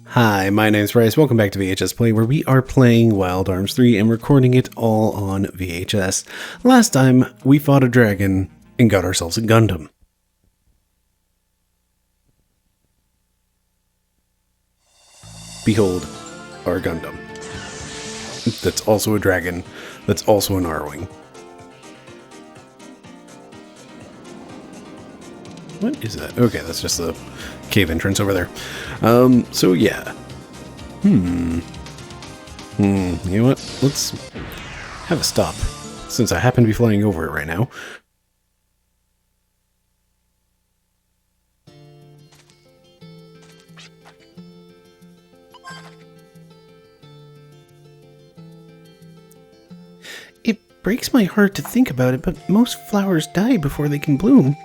Hi, my name's Bryce. Welcome back to VHS Play, where we are playing Wild Arms 3 and recording it all on VHS. Last time, we fought a dragon and got ourselves a Gundam. Behold, our Gundam. That's also a dragon. That's also an Arwing. What is that? Okay, that's just the cave entrance over there. So yeah. You know what? Let's have a stop, since I happen to be flying over it right now. It breaks my heart to think about it, but most flowers die before they can bloom.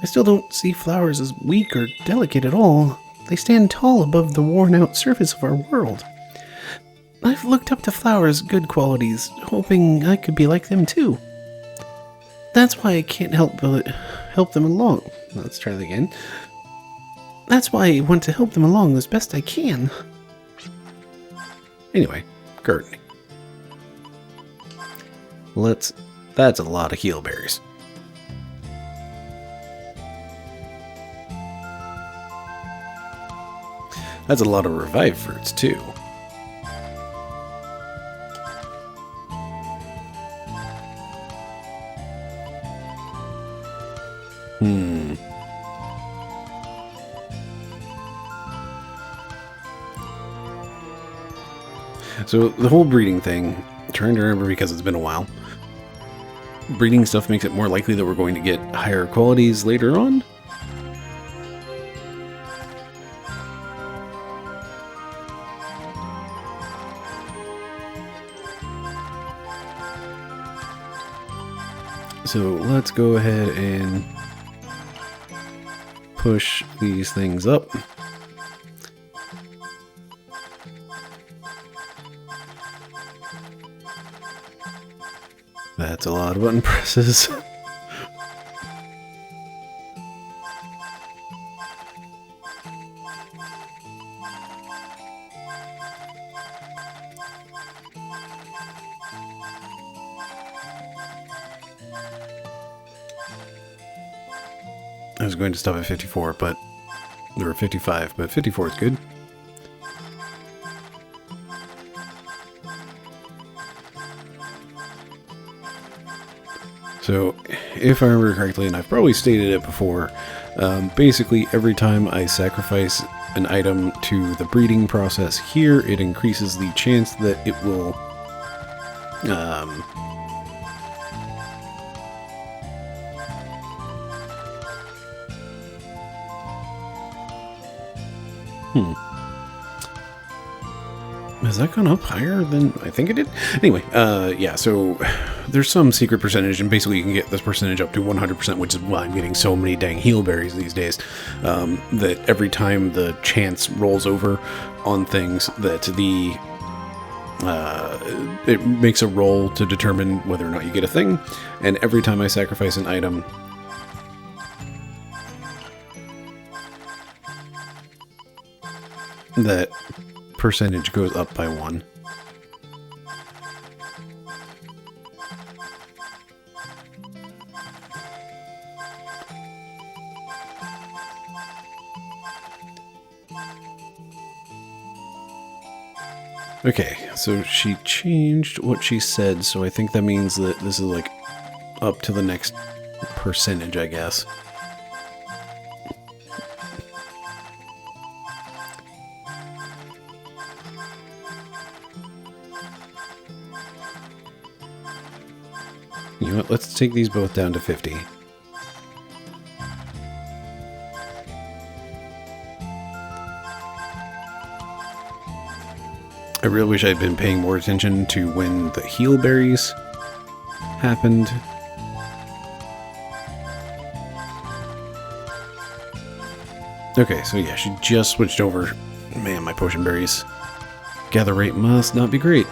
I still don't see flowers as weak or delicate at all. They stand tall above the worn-out surface of our world. I've looked up to flowers' good qualities, hoping I could be like them too. That's why I can't help but help them along. Let's try that again. That's why I want to help them along as best I can. Anyway, gardening. That's a lot of heelberries. That's a lot of revived fruits, too. So, the whole breeding thing, I'm trying to remember because it's been a while. Breeding stuff makes it more likely that we're going to get higher qualities later on. So let's go ahead and push these things up. That's a lot of button presses. I was going to stop at 54, but there were 55, but 54 is good. So, if I remember correctly, and I've probably stated it before, basically every time I sacrifice an item to the breeding process here, it increases the chance that it will Has that gone up higher than I think it did? Anyway, yeah, so there's some secret percentage, and basically you can get this percentage up to 100%, which is why I'm getting so many dang heelberries these days, that every time the chance rolls over on things, that it makes a roll to determine whether or not you get a thing, and every time I sacrifice an item, that percentage goes up by 1. Okay, so she changed what she said, so I think that means that this is like up to the next percentage, I guess. You know what, let's take these both down to 50. I really wish I'd been paying more attention to when the heelberries happened. Okay, so yeah, she just switched over. Man, my potion berries gather rate must not be great.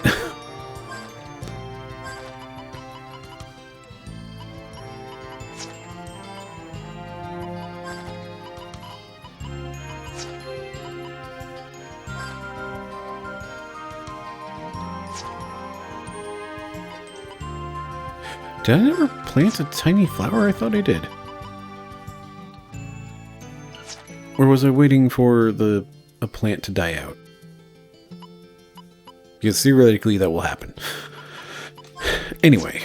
Did I ever plant a tiny flower? I thought I did. Or was I waiting for a plant to die out? Because theoretically that will happen. Anyway,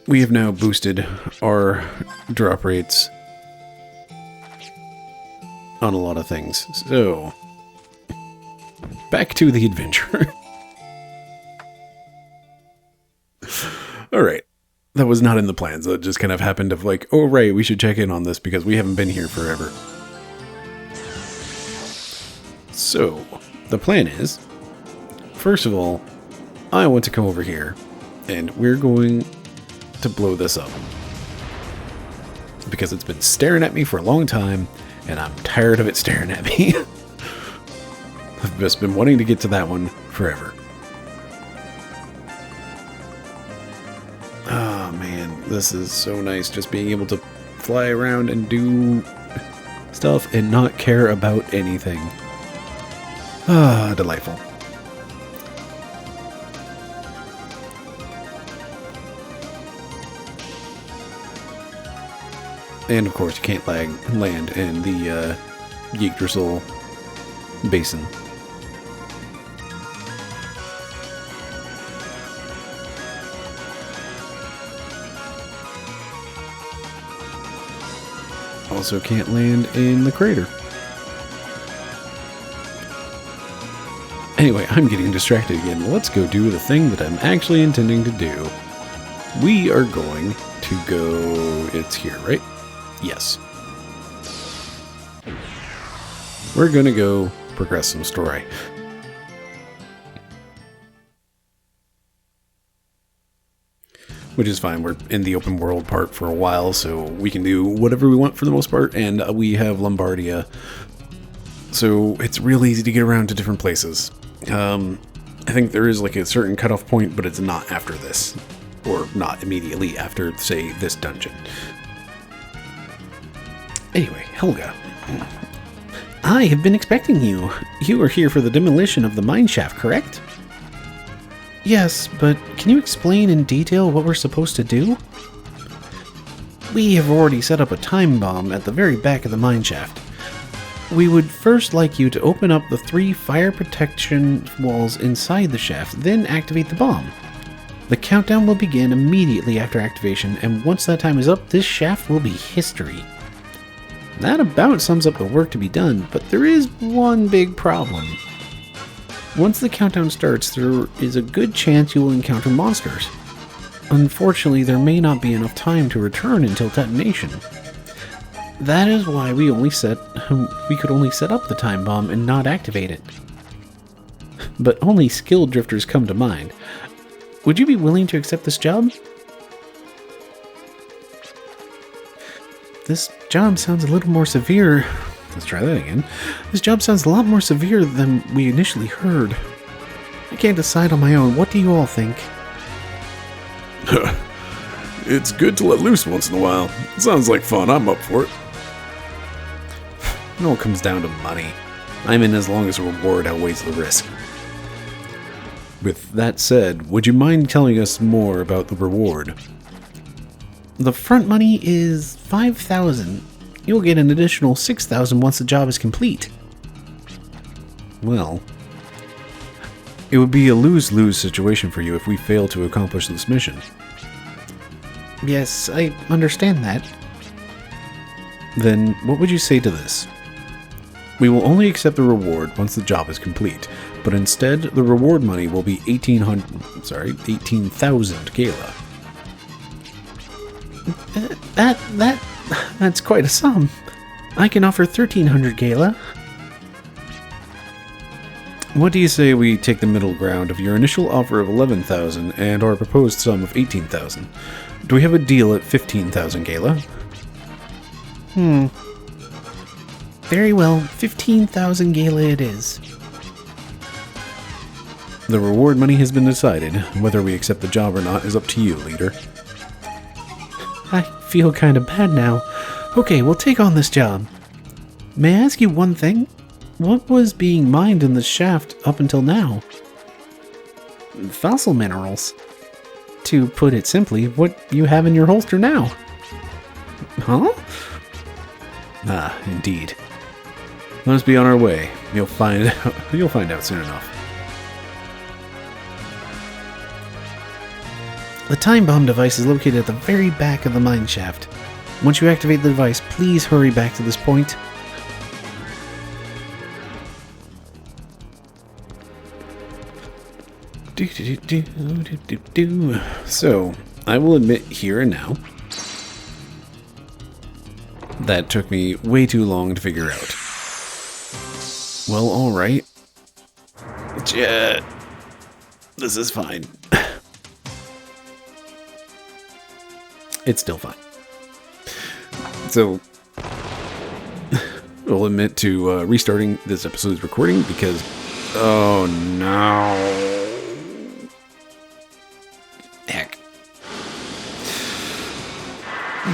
we have now boosted our drop rates on a lot of things. So, back to the adventure. Alright. That was not in the plans. It just kind of happened of like, oh right, we should check in on this because we haven't been here forever. So, the plan is, first of all, I want to come over here and we're going to blow this up. Because it's been staring at me for a long time and I'm tired of it staring at me. I've just been wanting to get to that one forever. Oh man, this is so nice just being able to fly around and do stuff and not care about anything. Ah, delightful. And of course you can't land in the Yggdrasil basin. Also can't land in the crater. Anyway, I'm getting distracted again. Let's go do the thing that I'm actually intending to do. We are going to go... It's here, right? Yes. We're gonna go progress some story. Which is fine. We're in the open world part for a while, so we can do whatever we want for the most part, and we have Lombardia. So it's real easy to get around to different places. I think there is like a certain cutoff point, but it's not after this. Or not immediately after, say, this dungeon. Anyway, Helga. I have been expecting you. You are here for the demolition of the mine shaft, correct? Yes, but can you explain in detail what we're supposed to do? We have already set up a time bomb at the very back of the mine shaft. We would first like you to open up the 3 fire protection walls inside the shaft, then activate the bomb. The countdown will begin immediately after activation, and once that time is up, this shaft will be history. That about sums up the work to be done, but there is one big problem. Once the countdown starts, there is a good chance you will encounter monsters. Unfortunately, there may not be enough time to return until detonation. That is why we could only set up the time bomb and not activate it. But only skilled drifters come to mind. Would you be willing to accept this job? This job sounds a little more severe. Let's try that again. This job sounds a lot more severe than we initially heard. I can't decide on my own. What do you all think? It's good to let loose once in a while. It sounds like fun. I'm up for it. It all comes down to money. I'm in as long as the reward outweighs the risk. With that said, would you mind telling us more about the reward? The front money is 5,000. You'll get an additional 6,000 once the job is complete. Well, it would be a lose-lose situation for you if we fail to accomplish this mission. Yes, I understand that. Then what would you say to this? We will only accept the reward once the job is complete, but instead the reward money will be 18,000 Gala. That's quite a sum. I can offer 1,300 Gala. What do you say we take the middle ground of your initial offer of 11,000 and our proposed sum of 18,000? Do we have a deal at 15,000 Gala? Very well, 15,000 Gala it is. The reward money has been decided. Whether we accept the job or not is up to you, leader. I feel kind of bad now. Okay, we'll take on this job. May I ask you one thing? What was being mined in the shaft up until now? Fossil minerals. to put it simply, what you have in your holster now. Huh? Ah, indeed. Let us be on our way. You'll find out soon enough. The time bomb device is located at the very back of the mine shaft. Once you activate the device, please hurry back to this point. So, I will admit here and now, that took me way too long to figure out. Well, alright. Yeah, this is fine. It's still fine. So, I'll admit to restarting this episode's recording because... Oh no. Heck.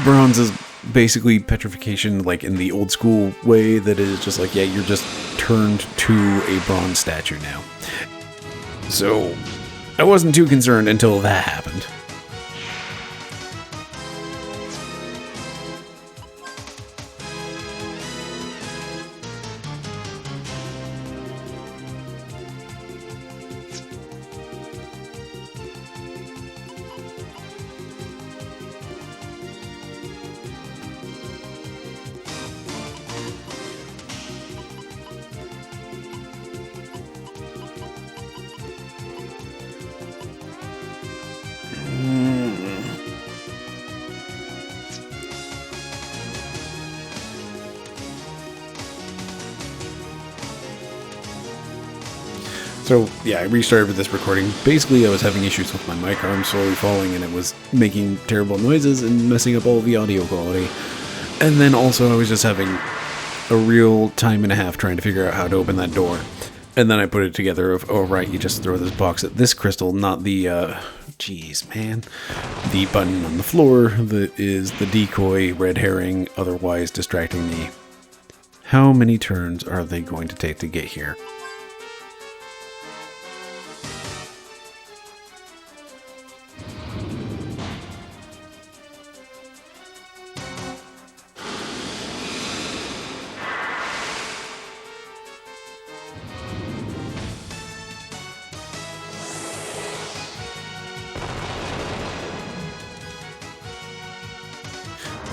Bronze is basically petrification, like in the old school way that is just like, yeah, you're just turned to a bronze statue now. So, I wasn't too concerned until that happened. So, yeah, I restarted with this recording. Basically, I was having issues with my mic arm slowly falling, and it was making terrible noises and messing up all the audio quality. And then also, I was just having a real time and a half trying to figure out how to open that door. And then I put it together of, oh, right, you just throw this box at this crystal, not the, jeez, man. The button on the floor that is the decoy red herring, otherwise distracting me. How many turns are they going to take to get here?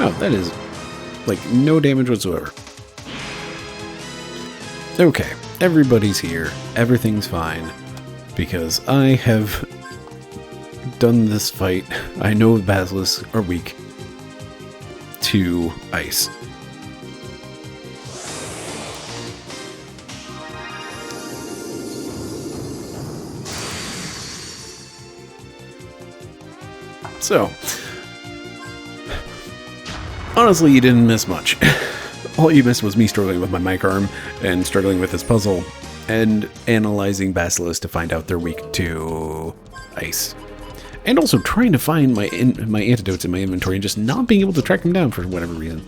Oh, that is, like, no damage whatsoever. Okay, everybody's here. Everything's fine. Because I have done this fight. I know basilisks are weak to ice. So... honestly, you didn't miss much. All you missed was me struggling with my mic arm and struggling with this puzzle and analyzing basilisks to find out they're weak to ice. And also trying to find my antidotes in my inventory and just not being able to track them down for whatever reason.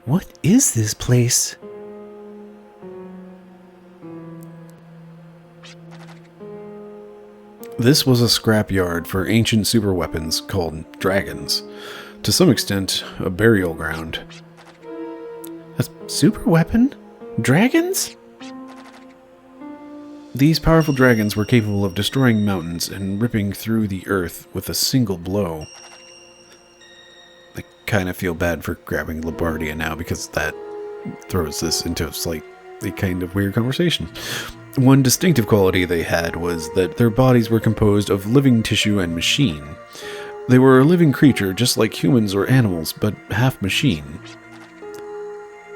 What is this place? This was a scrapyard for ancient superweapons called dragons. To some extent, a burial ground. A superweapon? Dragons? These powerful dragons were capable of destroying mountains and ripping through the earth with a single blow. I kind of feel bad for grabbing Labardia now because that throws this into a slightly kind of weird conversation. One distinctive quality they had was that their bodies were composed of living tissue and machine. They were a living creature just like humans or animals, but half machine.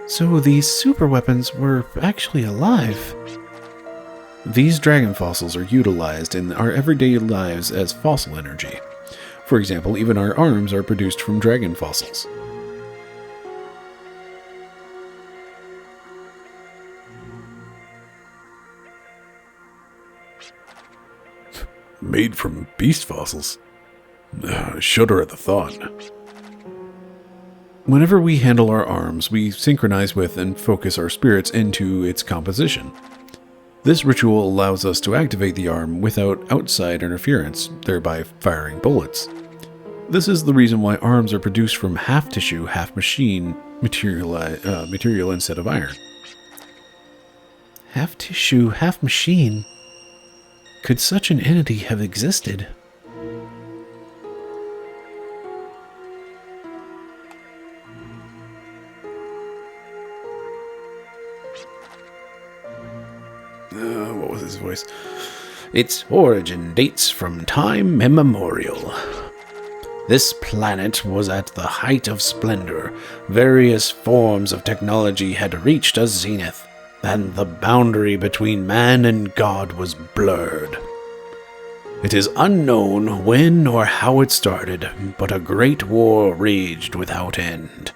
So these superweapons were actually alive. These dragon fossils are utilized in our everyday lives as fossil energy. For example, even our arms are produced from dragon fossils. Made from beast fossils. Shudder at the thought. Whenever we handle our arms, we synchronize with and focus our spirits into its composition. This ritual allows us to activate the arm without outside interference, thereby firing bullets. This is the reason why arms are produced from half tissue, half machine material instead of iron. Half tissue, half machine. Could such an entity have existed? What was his voice? Its origin dates from time immemorial. This planet was at the height of splendor. Various forms of technology had reached a zenith, and the boundary between man and God was blurred. It is unknown when or how it started, but a great war raged without end.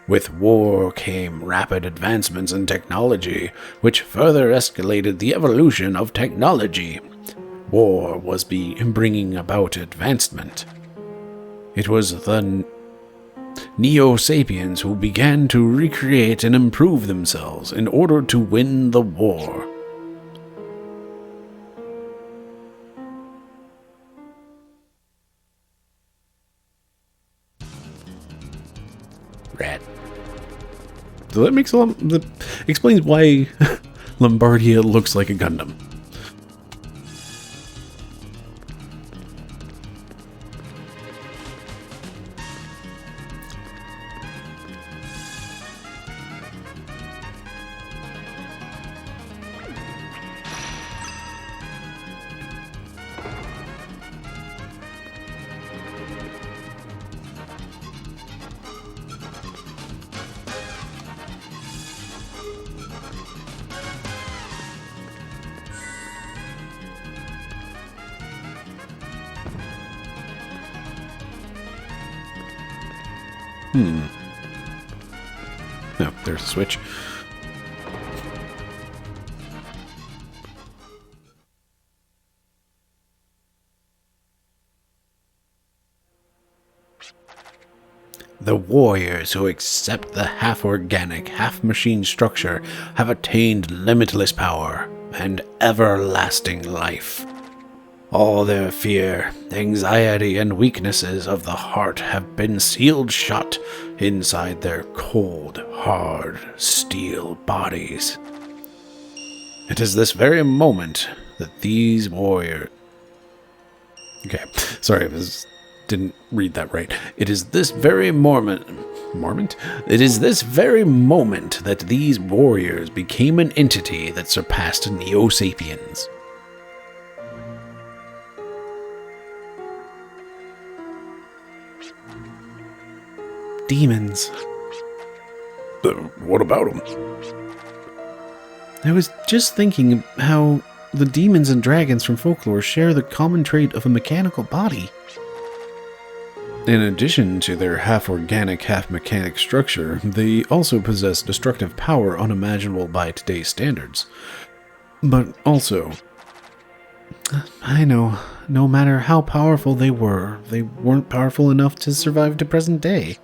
With war came rapid advancements in technology, which further escalated the evolution of technology. War was bringing about advancement. It was the Neo-Sapiens who began to recreate and improve themselves in order to win the war. Rat. So that that explains why Lombardia looks like a Gundam. No, there's a switch. The warriors who accept the half-organic, half-machine structure have attained limitless power and everlasting life. All their fear, anxiety, and weaknesses of the heart have been sealed shut inside their cold, hard, steel bodies. It is this very moment that these warriors... Okay, sorry, didn't read that right. It is this very It is this very moment that these warriors became an entity that surpassed Neo-Sapiens. Demons. What about them? I was just thinking how the demons and dragons from folklore share the common trait of a mechanical body. In addition to their half-organic, half-mechanic structure, they also possess destructive power unimaginable by today's standards. But also... I know, no matter how powerful they weren't powerful enough to survive to present day.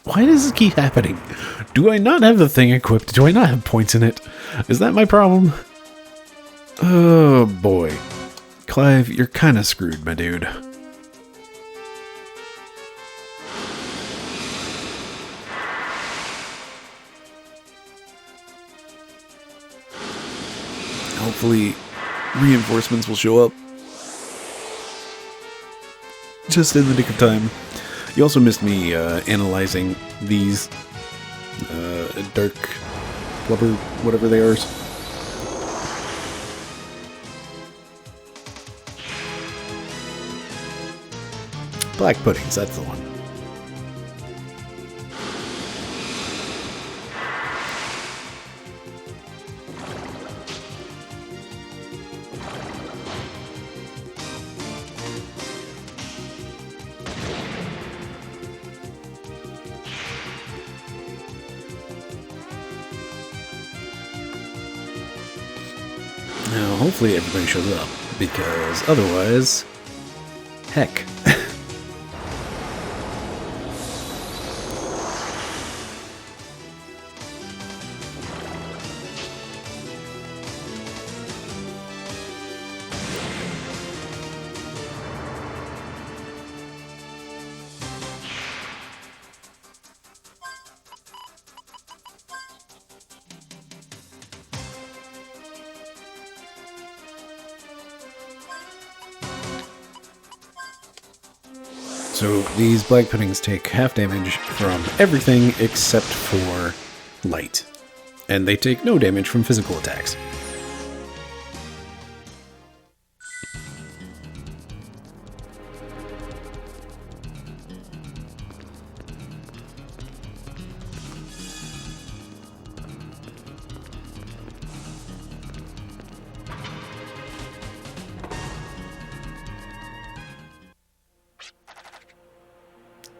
Why does this keep happening? Do I not have the thing equipped? Do I not have points in it? Is that my problem? Oh boy. Clive, you're kinda screwed, my dude. Hopefully, reinforcements will show up. Just in the nick of time. You also missed me analyzing these dark blubber, whatever they are. Black puddings, that's the one. Now, hopefully everybody shows up, because otherwise, heck. So these black puddings take half damage from everything except for light. And they take no damage from physical attacks.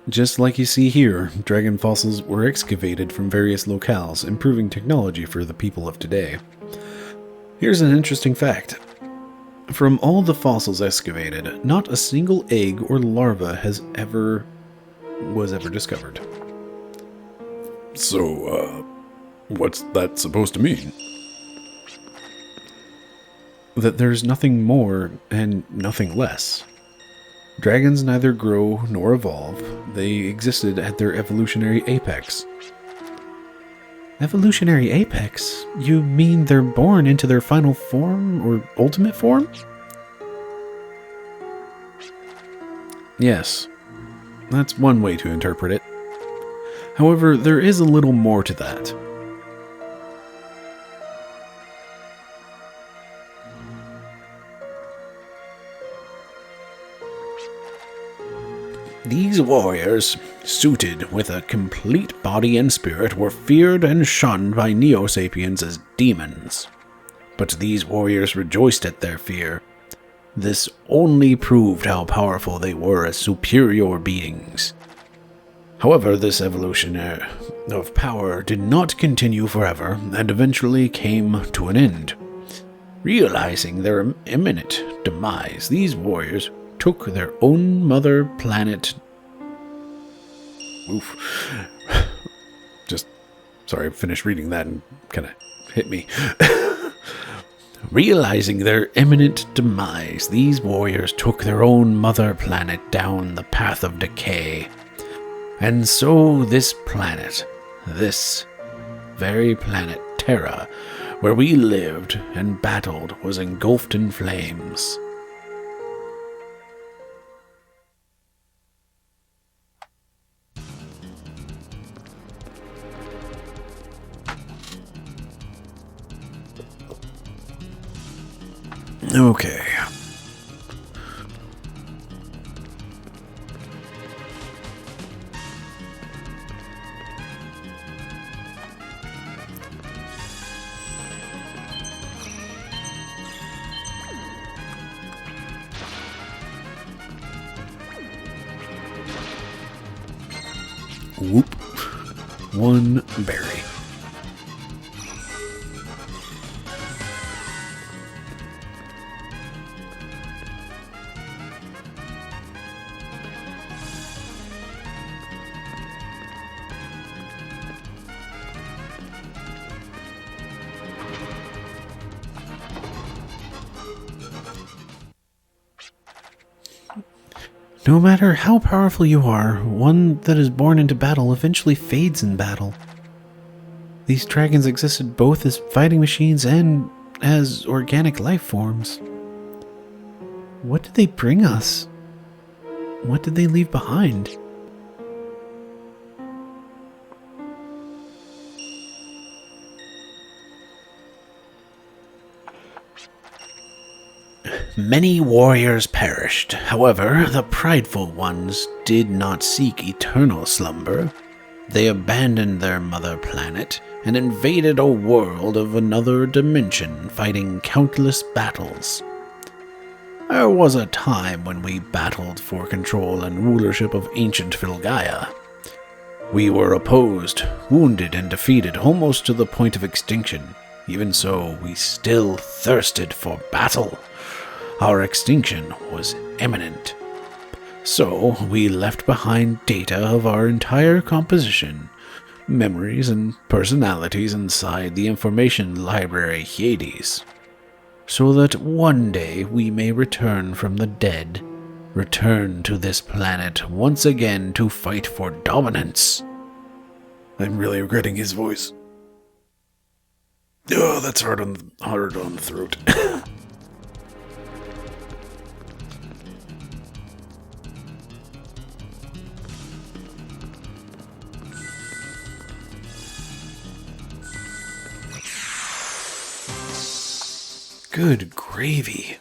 Just like you see here, dragon fossils were excavated from various locales, improving technology for the people of today. Here's an interesting fact. From all the fossils excavated, not a single egg or larva was ever discovered. So, what's that supposed to mean? That there's nothing more and nothing less. Dragons neither grow nor evolve. They existed at their evolutionary apex. Evolutionary apex? You mean they're born into their final form or ultimate form? Yes, that's one way to interpret it. However, there is a little more to that. These warriors, suited with a complete body and spirit, were feared and shunned by Neo-Sapiens as demons. But these warriors rejoiced at their fear. This only proved how powerful they were as superior beings. However, this evolution of power did not continue forever and eventually came to an end. Realizing their imminent demise, these warriors took their own mother planet. Sorry, I finished reading that and kind of hit me. Realizing their imminent demise, these warriors took their own mother planet down the path of decay. And so this planet, this very planet Terra, where we lived and battled, was engulfed in flames. Okay. Whoop. One berry. No matter how powerful you are, one that is born into battle eventually fades in battle. These dragons existed both as fighting machines and as organic life forms. What did they bring us? What did they leave behind? Many warriors perished. However, the prideful ones did not seek eternal slumber. They abandoned their mother planet and invaded a world of another dimension, fighting countless battles. There was a time when we battled for control and rulership of ancient Filgaia. We were opposed, wounded, and defeated almost to the point of extinction. Even so, we still thirsted for battle. Our extinction was imminent. So we left behind data of our entire composition, memories and personalities inside the information library Hades, so that one day we may return from the dead, return to this planet once again to fight for dominance. I'm really regretting his voice. Oh, that's hard on the throat. Good gravy.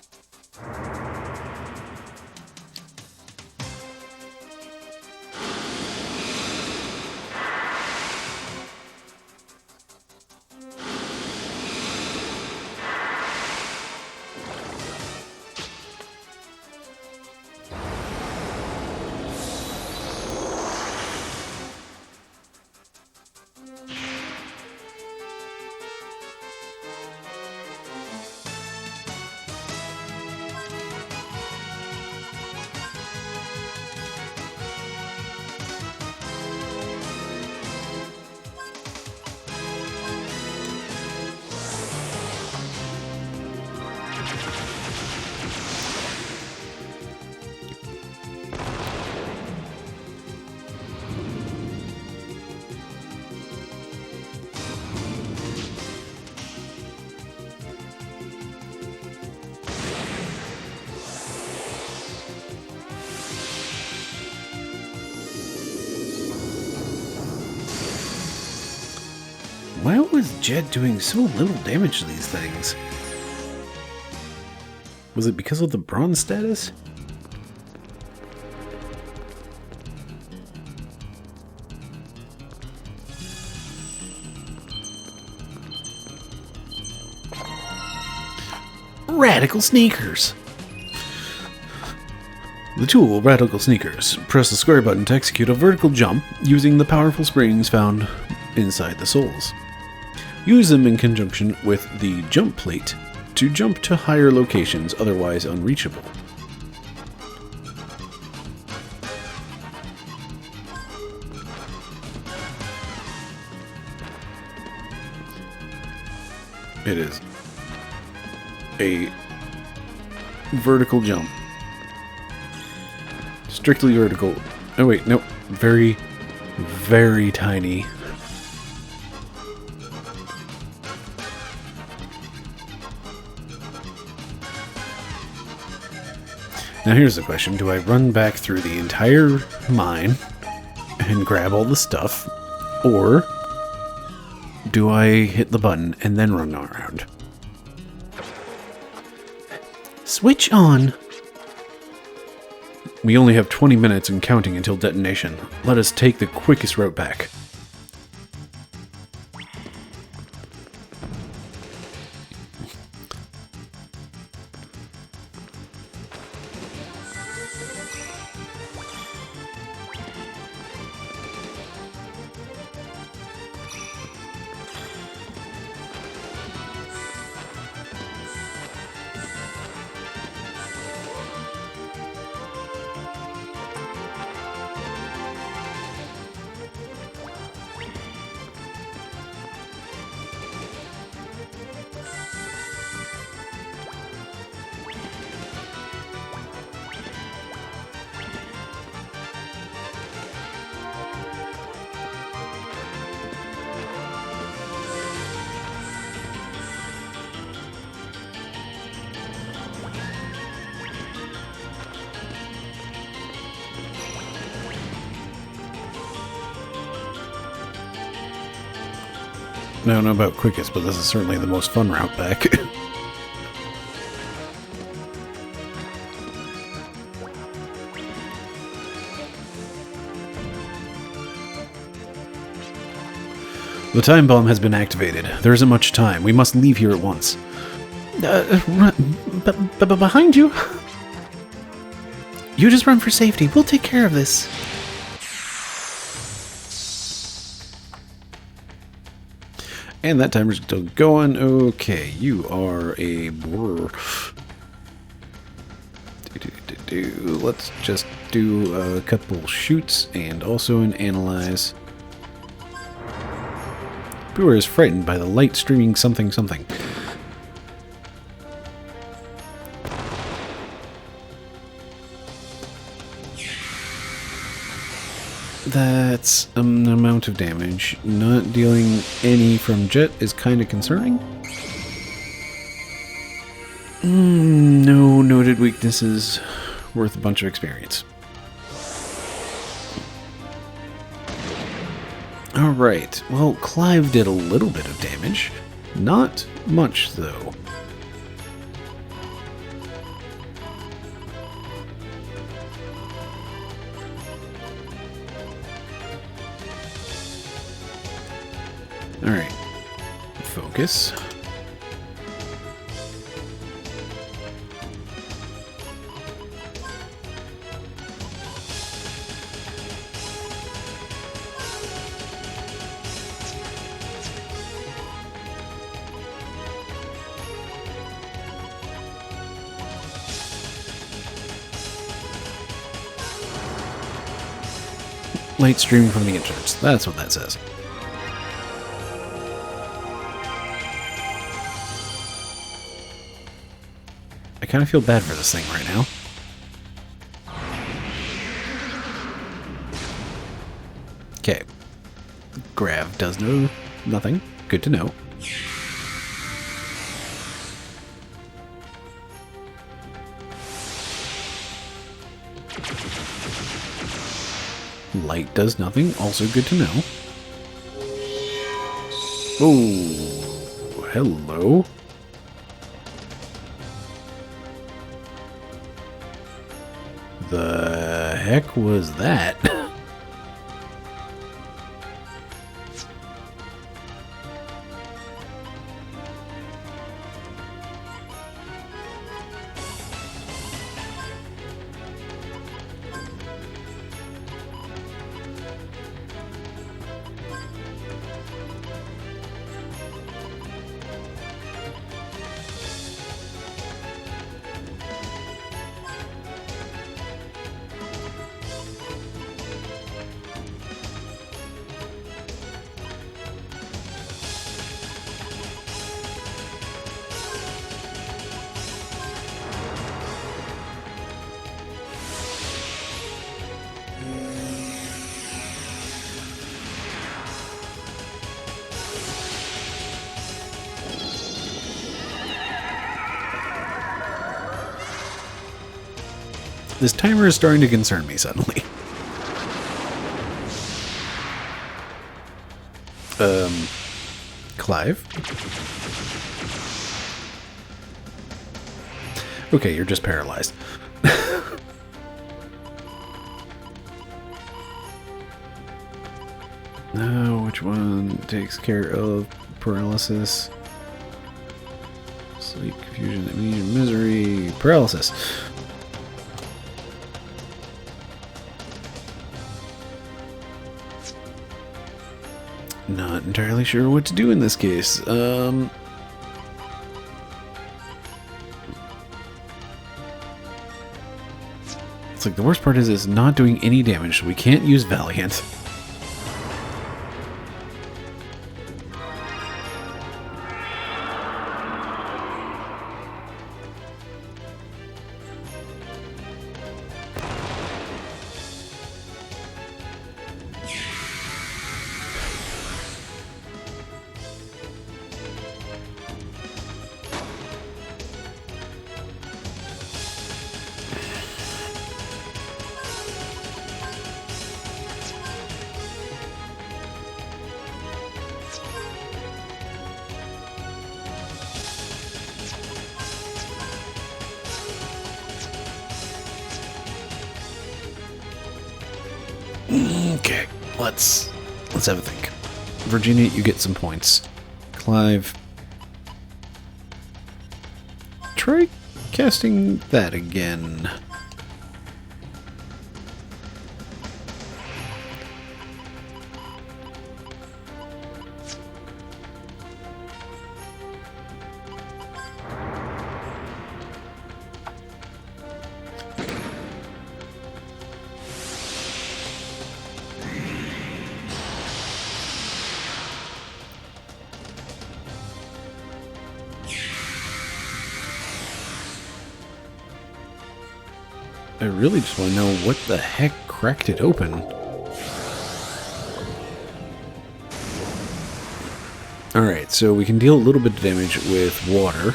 Why was Jed doing so little damage to these things? Was it because of the bronze status? Radical Sneakers! The tool, Radical Sneakers. Press the square button to execute a vertical jump using the powerful springs found inside the soles. Use them in conjunction with the jump plate to jump to higher locations otherwise unreachable. It is a vertical jump. Strictly vertical. Oh wait, no. Very, very tiny. Now here's the question. Do I run back through the entire mine and grab all the stuff? Or do I hit the button and then run around? Switch on! We only have 20 minutes and counting until detonation. Let us take the quickest route back. I don't know about quickest, but this is certainly the most fun route back. The time bomb has been activated. There isn't much time. We must leave here at once. Behind you? You just run for safety. We'll take care of this. And that timer's still going. Okay, you are a brr. Let's just do a couple shoots and also an analyze. Brewer is frightened by the light streaming something something. That's an amount of damage. Not dealing any from Jet is kind of concerning. No noted weaknesses. Worth a bunch of experience. Alright, well, Clive did a little bit of damage. Not much, though. Alright. Focus. Light streaming from the entrance. That's what that says. I kind of feel bad for this thing right now. Okay. Grav does nothing. Good to know. Light does nothing. Also good to know. Oh, hello. The heck was that? This timer is starting to concern me suddenly. Clive? Okay, you're just paralyzed. Now, which one takes care of paralysis? Sleep, confusion, amnesia, misery, paralysis. Not entirely sure what to do in this case. It's like the worst part is it's not doing any damage, so we can't use Valiant. Okay, let's have a think. Virginia, you get some points. Clive, try casting that again. I really just want to know what the heck cracked it open. Alright, so we can deal a little bit of damage with water.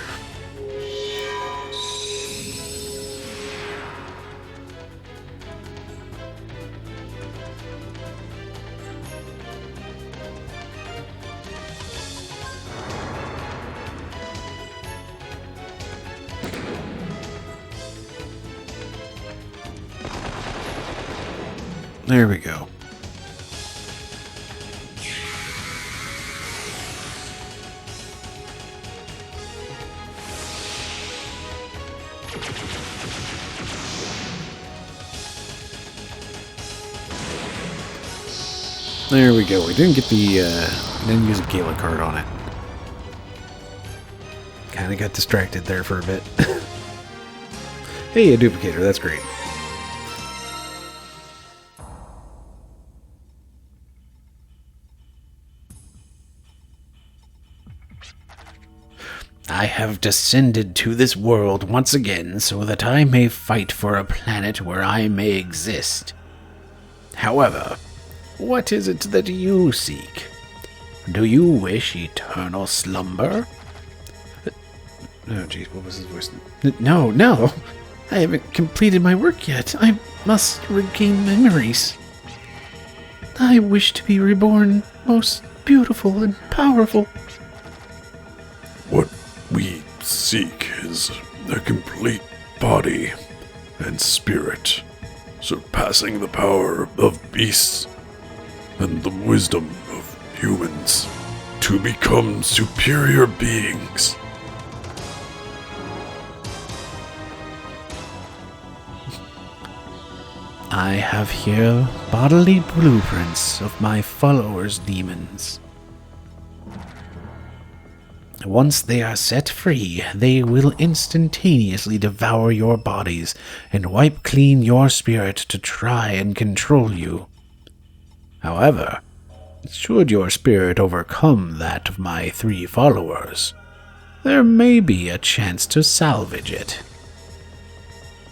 There we go. There we go. We didn't get the, didn't use a Gala card on it. Kinda got distracted there for a bit. Hey, a duplicator. That's great. I have descended to this world once again so that I may fight for a planet where I may exist. However, what is it that you seek? Do you wish eternal slumber? Oh, jeez, what was his voice? No, no. I haven't completed my work yet. I must regain memories. I wish to be reborn, most beautiful and powerful. What we seek is a complete body and spirit, surpassing the power of beasts and the wisdom of humans, to become superior beings. I have here bodily blueprints of my followers' demons. Once they are set free, they will instantaneously devour your bodies and wipe clean your spirit to try and control you. However, should your spirit overcome that of my 3 followers, there may be a chance to salvage it.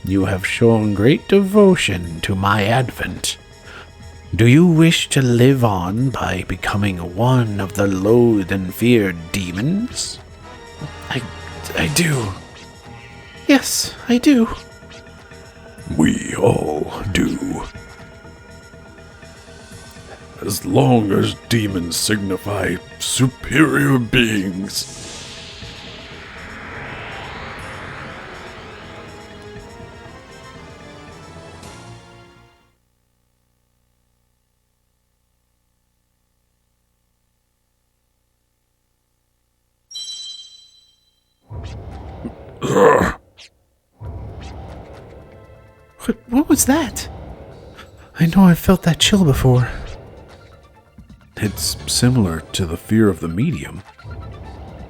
You have shown great devotion to my advent. Do you wish to live on by becoming one of the loathed and feared demons? I do. Yes, I do. We all do. As long as demons signify superior beings. What was that? I know I've felt that chill before. It's similar to the fear of the medium.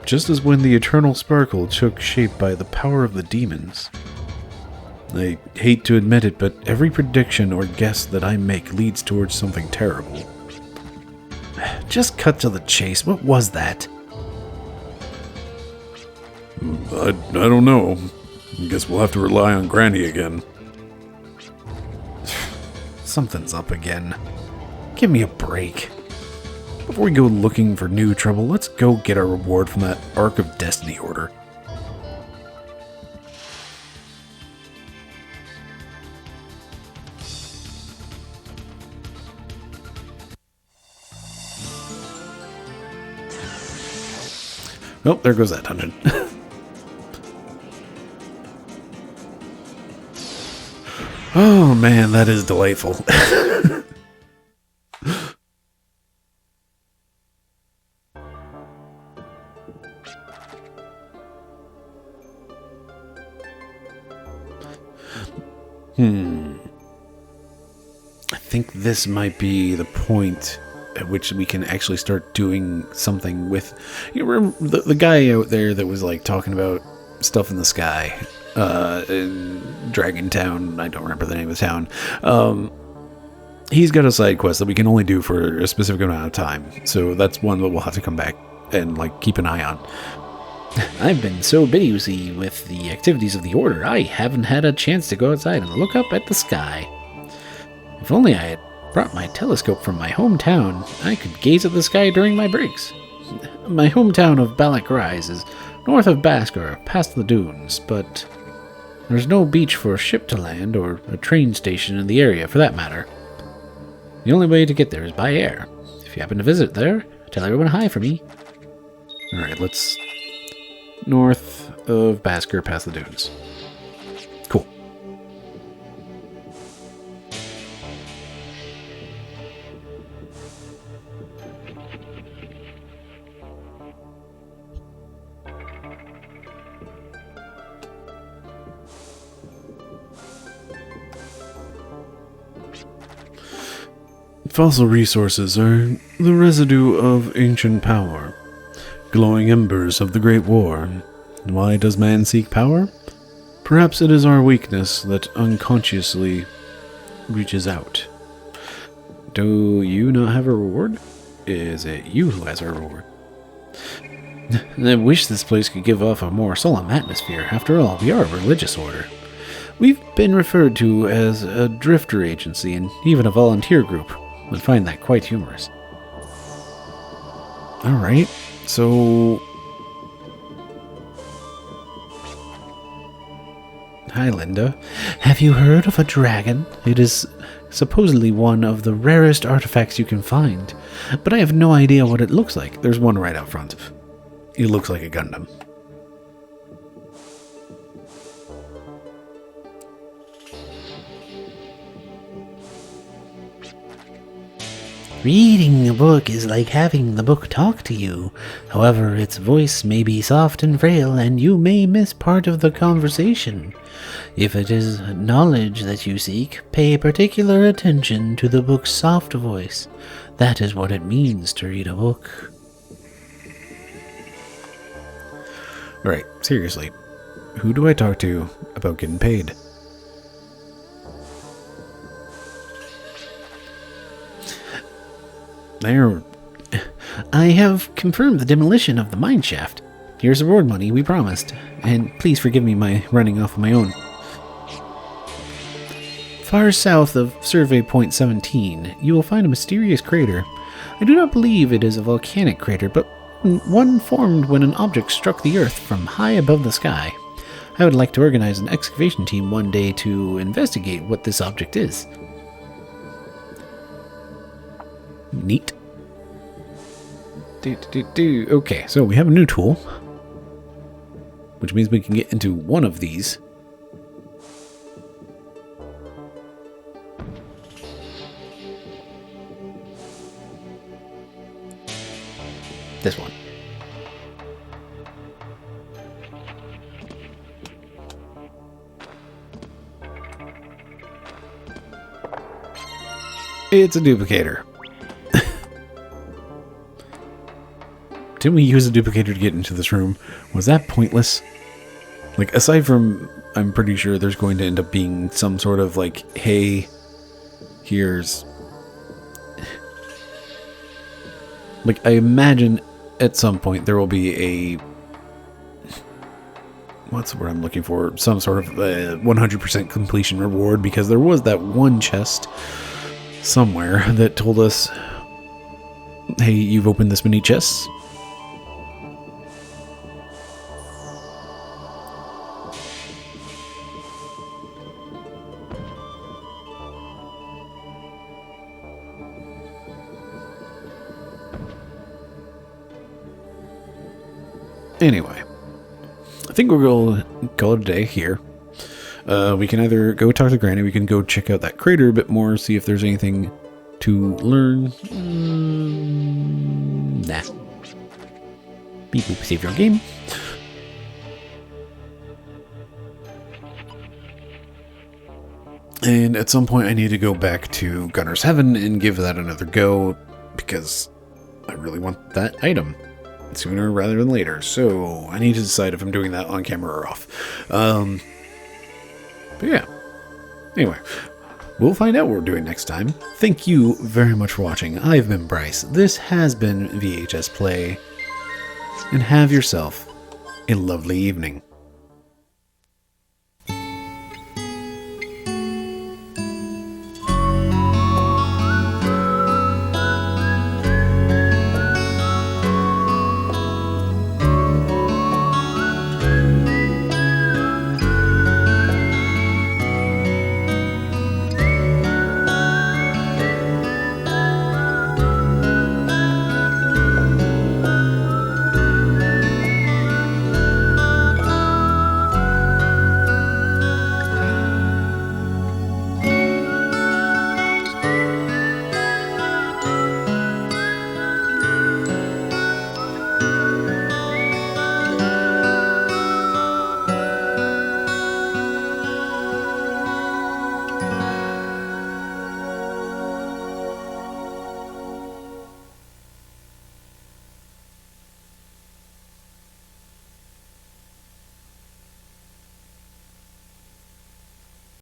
Just as when the eternal sparkle took shape by the power of the demons. I hate to admit it, but every prediction or guess that I make leads towards something terrible. Just cut to the chase. What was that? I don't know. I guess we'll have to rely on Granny again. Something's up again. Give me a break. Before we go looking for new trouble, let's go get our reward from that Ark of Destiny order. Oh, there goes that dungeon. Oh man, that is delightful. I think this might be the point at which we can actually start doing something with... You remember the guy out there that was like talking about stuff in the sky in Dragon Town? I don't remember the name of the town. He's got a side quest that we can only do for a specific amount of time, so that's one that we'll have to come back and like keep an eye on. I've been so busy with the activities of the Order, I haven't had a chance to go outside and look up at the sky. If only I had brought my telescope from my hometown, I could gaze at the sky during my breaks. My hometown of Balak Rise is north of Basker, past the dunes, but there's no beach for a ship to land or a train station in the area for that matter. The only way to get there is by air. If you happen to visit there, tell everyone hi for me. Alright, let's... north of Basker, past the dunes. Cool. Fossil resources are the residue of ancient power, glowing embers of the Great War. Why does man seek power? Perhaps it is our weakness that unconsciously reaches out. Do you not have a reward? Is it you who has a reward? I wish this place could give off a more solemn atmosphere. After all, we are a religious order. We've been referred to as a drifter agency and even a volunteer group. I find that quite humorous. Alright, so... Hi, Linda. Have you heard of a dragon? It is supposedly one of the rarest artifacts you can find, but I have no idea what it looks like. There's one right out front. It looks like a Gundam. Reading a book is like having the book talk to you. However, its voice may be soft and frail, and you may miss part of the conversation. If it is knowledge that you seek, pay particular attention to the book's soft voice. That is what it means to read a book. Alright, seriously. Who do I talk to about getting paid? There. I have confirmed the demolition of the mine shaft. Here's the reward money we promised. And please forgive me my running off on my own. Far south of Survey Point 17, you will find a mysterious crater. I do not believe it is a volcanic crater, but one formed when an object struck the earth from high above the sky. I would like to organize an excavation team one day to investigate what this object is. Neat. Okay, so we have a new tool, which means we can get into one of these. This one. It's a duplicator. Didn't we use a duplicator to get into this room? Was that pointless? Like, aside from, I'm pretty sure there's going to end up being some sort of, like, hey, here's... Like, I imagine at some point there will be a... What's the word I'm looking for? Some sort of 100% completion reward, because there was that one chest somewhere that told us, hey, you've opened this many chests. Anyway, I think we're going to call it a day here. We can either go talk to Granny, we can go check out that crater a bit more, see if there's anything to learn. Nah. Beep boop, save your game. And at some point I need to go back to Gunner's Heaven and give that another go, because I really want that item. Sooner rather than later, so I need to decide if I'm doing that on camera or off. But yeah. Anyway, we'll find out what we're doing next time. Thank you very much for watching. I've been Bryce. This has been VHS Play. And have yourself a lovely evening.